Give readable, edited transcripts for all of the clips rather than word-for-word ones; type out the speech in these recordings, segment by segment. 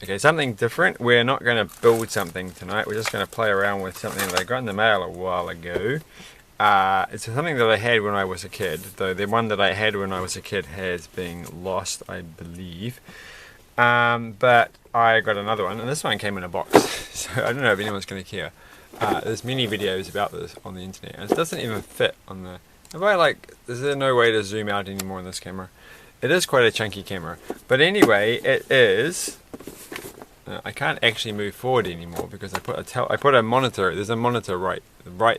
Okay, something different. We're not going to build something tonight. We're just going to play around with something that I got in the mail a while ago. It's something that I had when I was a kid, though the one that I had when I was a kid has been lost, I believe. But I got another one, and this one came in a box, so I don't know if anyone's going to care. There's many videos about this on the internet, and it doesn't even fit on the... is there no way to zoom out anymore on this camera? It is quite a chunky camera, but anyway, it is... I can't actually move forward anymore because I put a monitor. There's a monitor right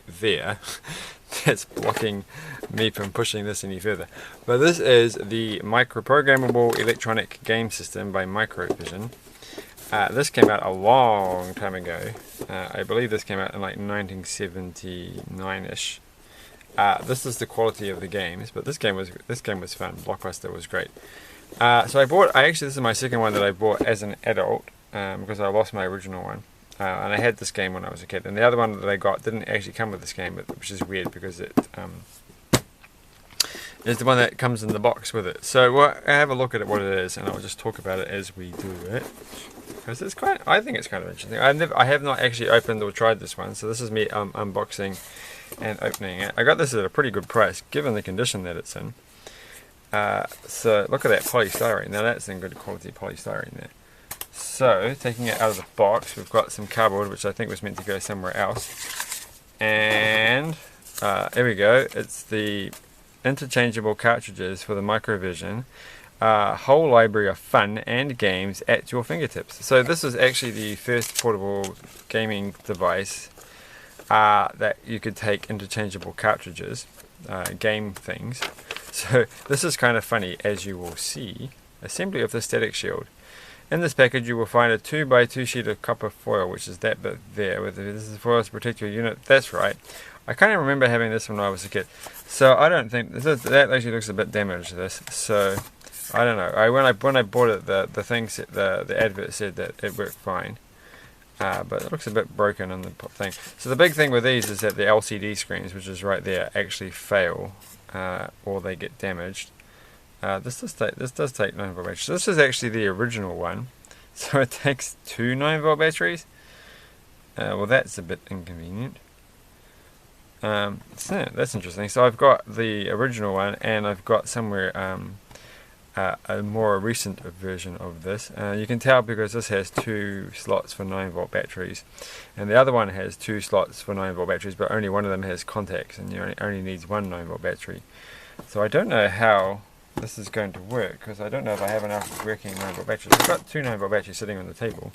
there that's blocking me from pushing this any further. But this is the Microprogrammable Electronic Game System by Microvision. This came out a long time ago. I believe this came out in like 1979ish. This is the quality of the games, but this game was fun. Blockbuster was great. So this is my second one that I bought as an adult. Because I lost my original one, and I had this game when I was a kid, and the other one that I got didn't actually come with this game, which is weird because it is the one that comes in the box with it. So I have a look at what it is, and I'll just talk about it as we do it, because I think it's kind of interesting. I have not actually opened or tried this one, so this is me unboxing and opening it. I got this at a pretty good price given the condition that it's in. So look at that polystyrene. Now that's in good quality polystyrene there. So, taking it out of the box, we've got some cardboard, which I think was meant to go somewhere else. And, here we go. It's the interchangeable cartridges for the Microvision. Whole library of fun and games at your fingertips. So this is actually the first portable gaming device that you could take interchangeable cartridges, game things. So, this is kind of funny, as you will see. Assembly of the static shield. In this package you will find a 2x2 sheet of copper foil, which is that bit there. This is foil to protect your unit. That's right. I can't even remember having this when I was a kid. So I don't think... that actually looks a bit damaged, this. So, I don't know. When I bought it, the advert said that it worked fine. But it looks a bit broken on the thing. So the big thing with these is that the LCD screens, which is right there, actually fail. Or they get damaged. This does take 9V batteries. So this is actually the original one. So it takes two 9V batteries. Well, that's a bit inconvenient. So that's interesting. So I've got the original one, and I've got somewhere a more recent version of this. You can tell because this has two slots for 9V batteries, and the other one has two slots for 9V batteries, but only one of them has contacts, and you only needs one 9V battery. So I don't know how this is going to work, because I don't know if I have enough working 9V batteries. I've got two 9V batteries sitting on the table,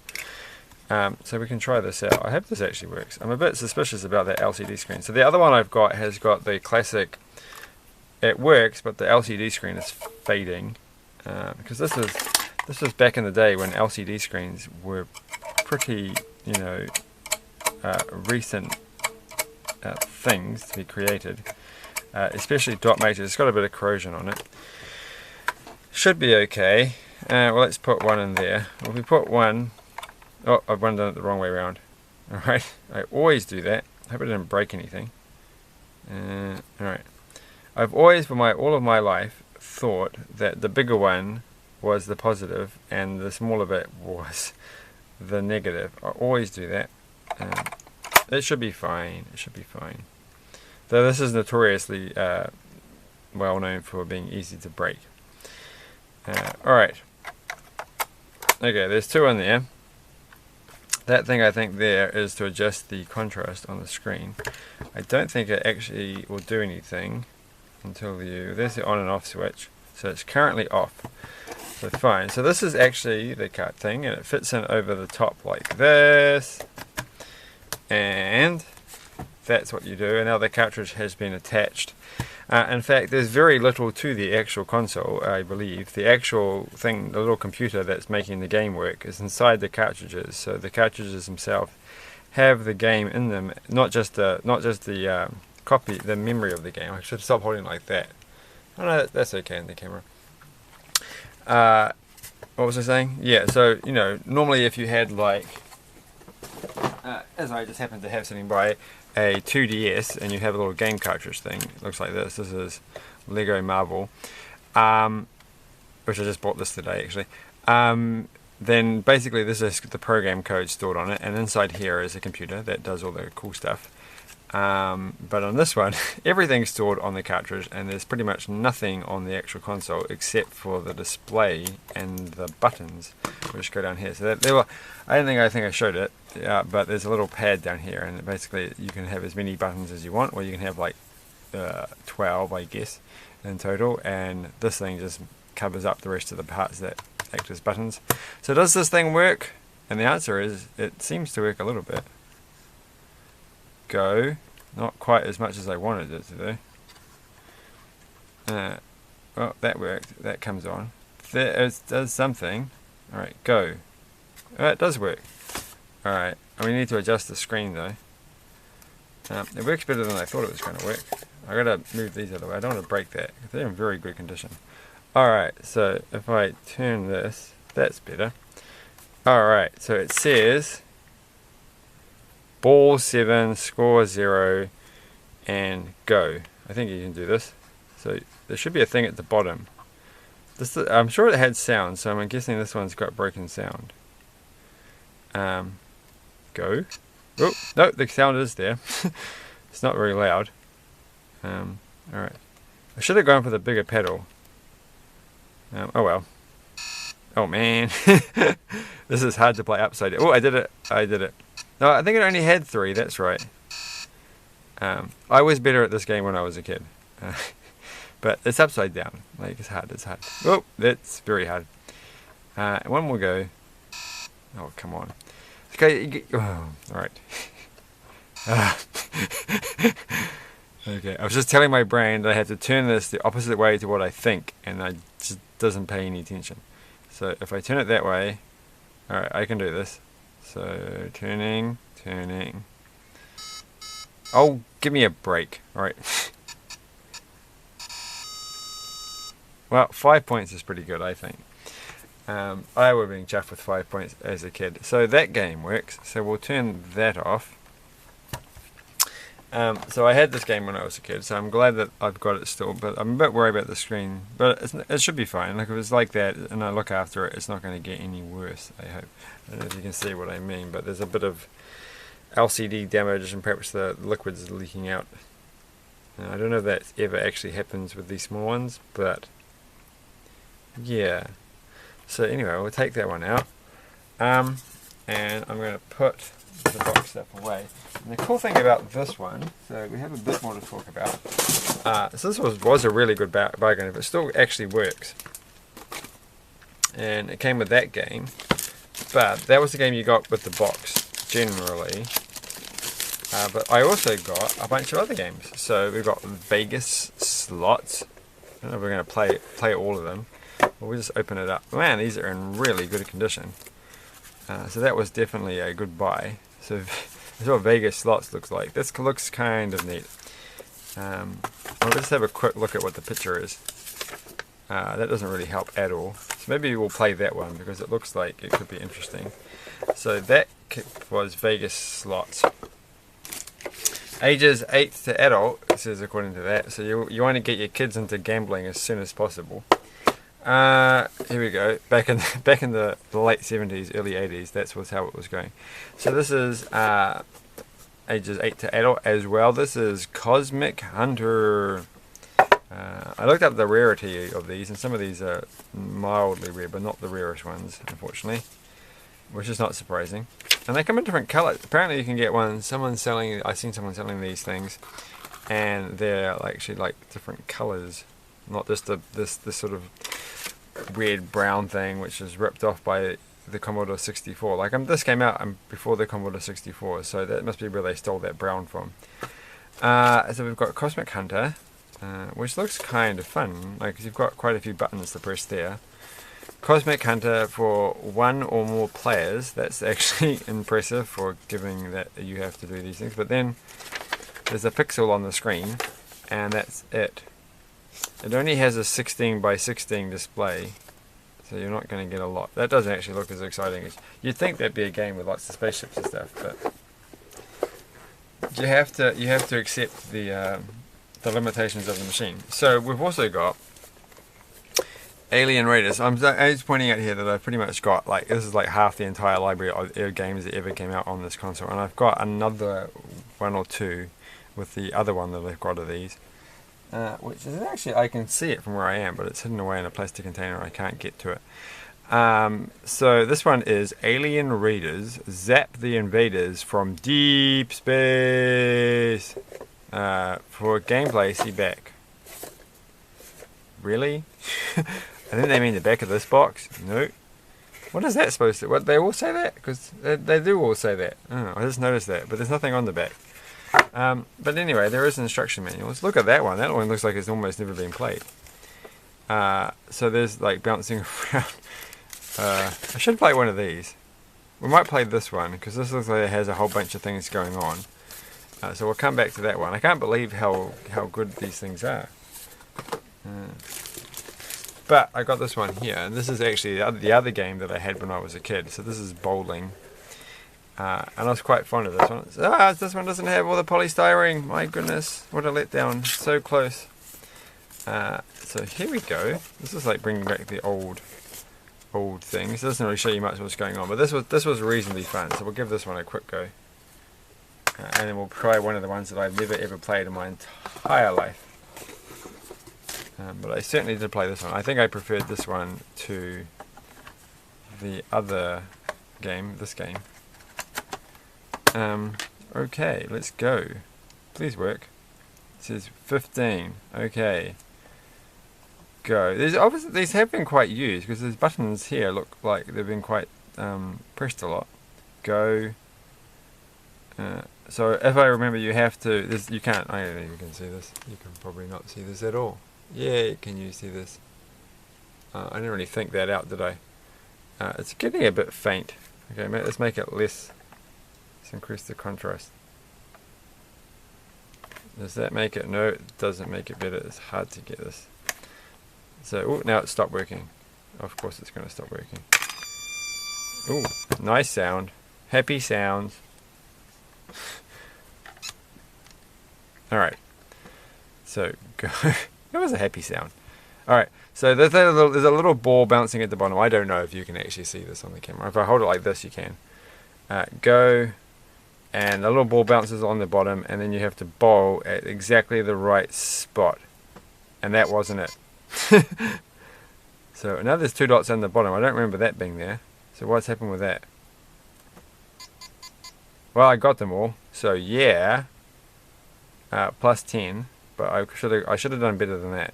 so we can try this out. I hope this actually works. I'm a bit suspicious about that LCD screen. So the other one I've got has got the classic, it works, but the LCD screen is fading, because this was back in the day when LCD screens were pretty, recent things to be created, especially dot matrix. It's got a bit of corrosion on it. Should be okay. Well, let's put one in there. If we put one... Oh, I've done it the wrong way around. Alright, I always do that. I hope I didn't break anything. Alright. I've always, for all of my life, thought that the bigger one was the positive and the smaller bit was the negative. I always do that. It should be fine. It should be fine. Though this is notoriously well known for being easy to break. Alright. Okay, there's two in there. That thing I think there is to adjust the contrast on the screen. I don't think it actually will do anything until there's the on and off switch. So it's currently off. So fine. So this is actually the card thing, and it fits in over the top like this. And that's what you do. And now the cartridge has been attached. In fact, there's very little to the actual console, I believe. The actual thing, the little computer that's making the game work, is inside the cartridges. So the cartridges themselves have the game in them, not just the copy, the memory of the game. I should stop holding like that. Oh no, that's okay in the camera. What was I saying? Yeah, so normally if you had like, as I just happen to have sitting by, a 2DS, and you have a little game cartridge thing. It looks like this. This is Lego Marvel, which I just bought this today actually. then basically this is the program code stored on it, and inside here is a computer that does all the cool stuff. But on this one, everything's stored on the cartridge, and there's pretty much nothing on the actual console except for the display and the buttons, which go down here. So that, I think I showed it, but there's a little pad down here, and basically you can have as many buttons as you want, or you can have like 12, I guess, in total, and this thing just covers up the rest of the parts that act as buttons. So does this thing work? And the answer is it seems to work a little bit. Go. Not quite as much as I wanted it to do. Well, that worked. That comes on. That does something. Alright, go. It does work. Alright, we need to adjust the screen though. It works better than I thought it was going to work. I gotta move these out of the way. I don't want to break that. They're in very good condition. Alright, so if I turn this, that's better. Alright, so it says ball 7, score 0, and go. I think you can do this. So there should be a thing at the bottom. I'm sure it had sound, so I'm guessing this one's got broken sound. Go. Oh, no, the sound is there. It's not very loud. Alright. I should have gone for the bigger pedal. Oh well. Oh man. This is hard to play upside down. Oh, I did it. I did it. No, I think it only had 3, that's right. I was better at this game when I was a kid. But it's upside down. Like, it's hard, it's hard. Oh, that's very hard. One more go. Oh, come on. Okay, oh, alright. Okay, I was just telling my brain that I had to turn this the opposite way to what I think, and it just doesn't pay any attention. So if I turn it that way, alright, I can do this. So, turning. Oh, give me a break. Alright. Well, 5 points is pretty good, I think. I would have been chuffed with 5 points as a kid. So that game works. So we'll turn that off. So I had this game when I was a kid, so I'm glad that I've got it still, but I'm a bit worried about the screen. But it should be fine. Like, if it's like that and I look after it, it's not going to get any worse, I hope. I don't know if you can see what I mean, but there's a bit of LCD damage and perhaps the liquid's leaking out. I don't know if that ever actually happens with these small ones, but yeah. So anyway, we'll take that one out. And I'm going to put the box stuff away. And the cool thing about this one, so we have a bit more to talk about. So this was a really good bargain, if it still actually works. And it came with that game, but that was the game you got with the box generally. But I also got a bunch of other games. So we've got Vegas slots. I don't know if we're going to play all of them. But we'll just open it up. Man, these are in really good condition. So that was definitely a good buy. So this is what Vegas slots looks like. This looks kind of neat. I'll just have a quick look at what the picture is. That doesn't really help at all. So maybe we'll play that one because it looks like it could be interesting. So that was Vegas slots. Ages 8 to adult, it says according to that. So you want to get your kids into gambling as soon as possible. Here we go. Back in the late 70s, early 80s, that's how it was going. So this is ages 8 to adult as well. This is Cosmic Hunter. I looked up the rarity of these, and some of these are mildly rare, but not the rarest ones, unfortunately, which is not surprising. And they come in different colors. Apparently, you can get one. I've seen someone selling these things, and they're actually like different colors, not just this sort of weird brown thing, which is ripped off by the Commodore 64. Like, this came out before the Commodore 64, so that must be where they stole that brown from. So we've got Cosmic Hunter, which looks kind of fun. Like, you've got quite a few buttons to press there. Cosmic Hunter for 1 or more players. That's actually impressive for giving that you have to do these things. But then there's a pixel on the screen, and that's it. It only has a 16 by 16 display, so you're not going to get a lot. That doesn't actually look as exciting as you'd think. That'd be a game with lots of spaceships and stuff, but you have to accept the limitations of the machine. So we've also got Alien Raiders. I'm just pointing out here that I've pretty much got, like, this is like half the entire library of games that ever came out on this console, and I've got another one or two with the other one that I've got of these, which is actually, I can see it from where I am, but it's hidden away in a plastic container. I can't get to it. So this one is Alien Raiders, Zap the Invaders from Deep Space. For gameplay, see back. Really? I think they mean the back of this box. No. What is that supposed to? What, they all say that? Because they do all say that. Oh, I just noticed that, but there's nothing on the back. But anyway, there is an instruction manual. Let's look at that one. That one looks like it's almost never been played. So there's like bouncing around. I should play one of these. We might play this one because this looks like it has a whole bunch of things going on. So we'll come back to that one. I can't believe how good these things are. But I got this one here, and this is actually the other game that I had when I was a kid. So this is bowling, and I was quite fond of this one. This one doesn't have all the polystyrene. My goodness, what a letdown! So close. So here we go. This is like bringing back the old things. It doesn't really show you much what's going on, but this was reasonably fun. So we'll give this one a quick go, and then we'll try one of the ones that I've never ever played in my entire life. But I certainly did play this one. I think I preferred this one to the other game, this game. Okay, let's go. Please work. It says 15. Okay. Go. These have been quite used because these buttons here look like they've been quite pressed a lot. Go. So if I remember, you have to. You can't. I don't think you can see this. You can probably not see this at all. Yeah, can you see this? I didn't really think that out, did I? It's getting a bit faint. Okay, let's make it less. Let's increase the contrast. Does that make it? No, it doesn't make it better. It's hard to get this. So, now it's stopped working. Of course it's going to stop working. Ooh, nice sound. Happy sounds. Alright. So, go. That was a happy sound. Alright, so there's a little ball bouncing at the bottom. I don't know if you can actually see this on the camera. If I hold it like this, you can. Go, and the little ball bounces on the bottom, and then you have to bowl at exactly the right spot. And that wasn't it. So now there's 2 dots on the bottom. I don't remember that being there. So what's happened with that? Well, I got them all. So yeah, plus 10. But I should have done better than that.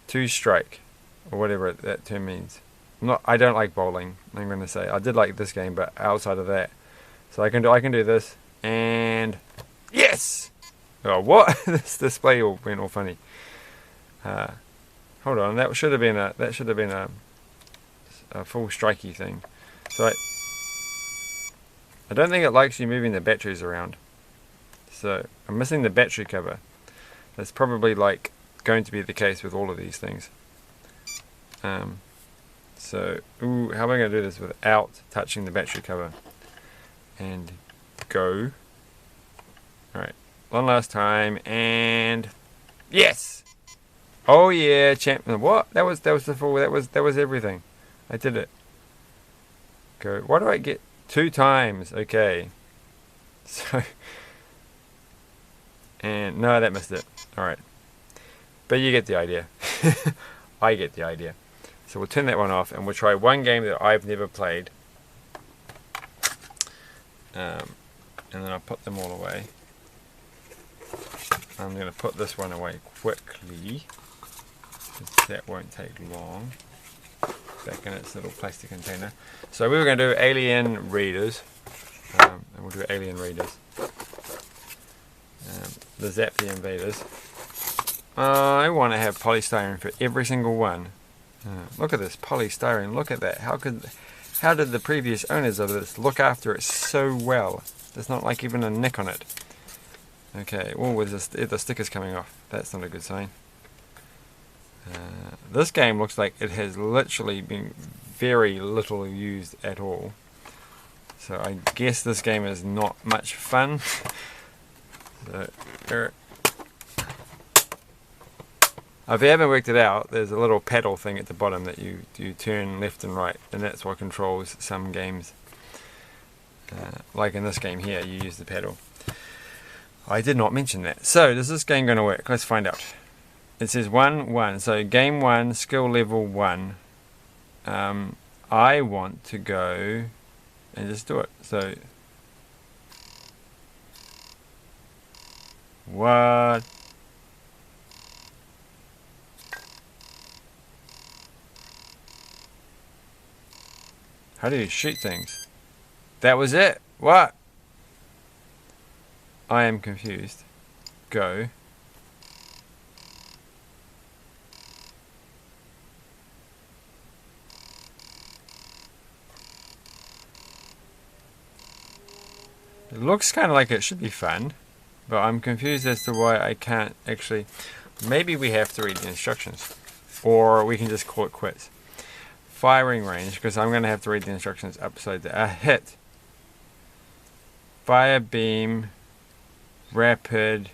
2 strike, or whatever that term means. I don't like bowling. I'm going to say I did like this game, but outside of that, so I can do this, and yes. Oh, what? This display went all funny. Hold on, that should have been a full strikey thing. So I don't think it likes you moving the batteries around. So I'm missing the battery cover. That's probably like going to be the case with all of these things. So, how am I going to do this without touching the battery cover? And go. Alright, one last time, and yes! Oh yeah, champion. What? That was the full. That was everything. I did it. Go. Why do I get 2 times? Okay. So. And no, that missed it. Alright. But you get the idea. I get the idea. So we'll turn that one off, and we'll try one game that I've never played. And then I'll put them all away. I'm going to put this one away quickly. That won't take long. Back in its little plastic container. So we were going to do Alien Raiders. And we'll do Alien Raiders. The Zap the Invaders. I want to have polystyrene for every single one. Look at this polystyrene. Look at that. How did the previous owners of this look after it so well? There's not like even a nick on it. Okay. Oh, the sticker's coming off. That's not a good sign. This game looks like it has literally been very little used at all. So I guess this game is not much fun. So, If you haven't worked it out, there's a little paddle thing at the bottom that you turn left and right, and that's what controls some games. Like in this game here, you use the paddle. I did not mention that. So, is this game going to work? Let's find out. It says 1-1. So, game 1, skill level 1. I want to go and just do it. So, what? How do you shoot things? That was it? What? I am confused. Go. It looks kind of like it should be fun, but I'm confused as to why I can't actually... Maybe we have to read the instructions, or we can just call it quits. Firing range, because I'm going to have to read the instructions upside down. A hit. Fire beam. Rapid.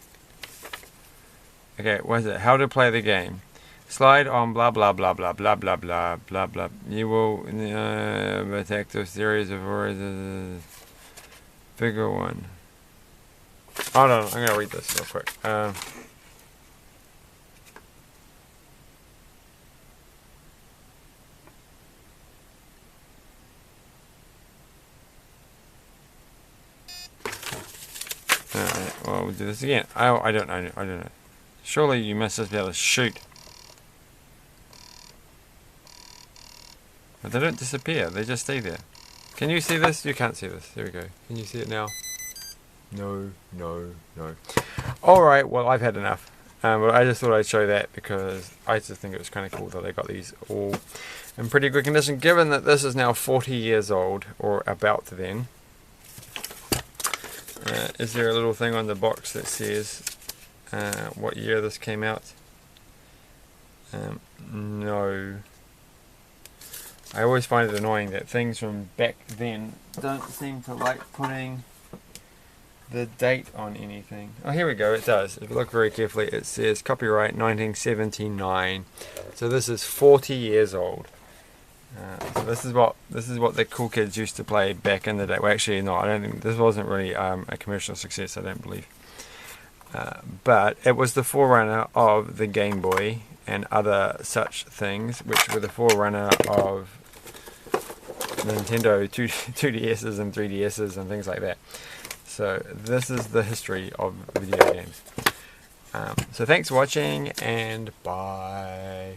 Okay, what is it? How to play the game. Slide on blah blah blah blah blah blah blah blah blah. You will attack those series of figure 1. Hold on, I'm going to read this real quick. Well, we'll do this again. I don't know. I don't know. Surely you must just be able to shoot. But they don't disappear. They just stay there. Can you see this? You can't see this. There we go. Can you see it now? No, no, no. Alright, well, I've had enough. But I just thought I'd show that because I just think it was kind of cool that they got these all in pretty good condition, given that this is now 40 years old, or about to then. Is there a little thing on the box that says what year this came out? No. I always find it annoying that things from back then don't seem to like putting the date on anything. Oh, here we go, it does. If you look very carefully, it says copyright 1979. So this is 40 years old. So this is what the cool kids used to play back in the day. Well, actually, no, I don't think this wasn't really a commercial success. I don't believe, but it was the forerunner of the Game Boy and other such things, which were the forerunner of Nintendo 2DSs and 3DSs and things like that. So this is the history of video games. So thanks for watching, and bye.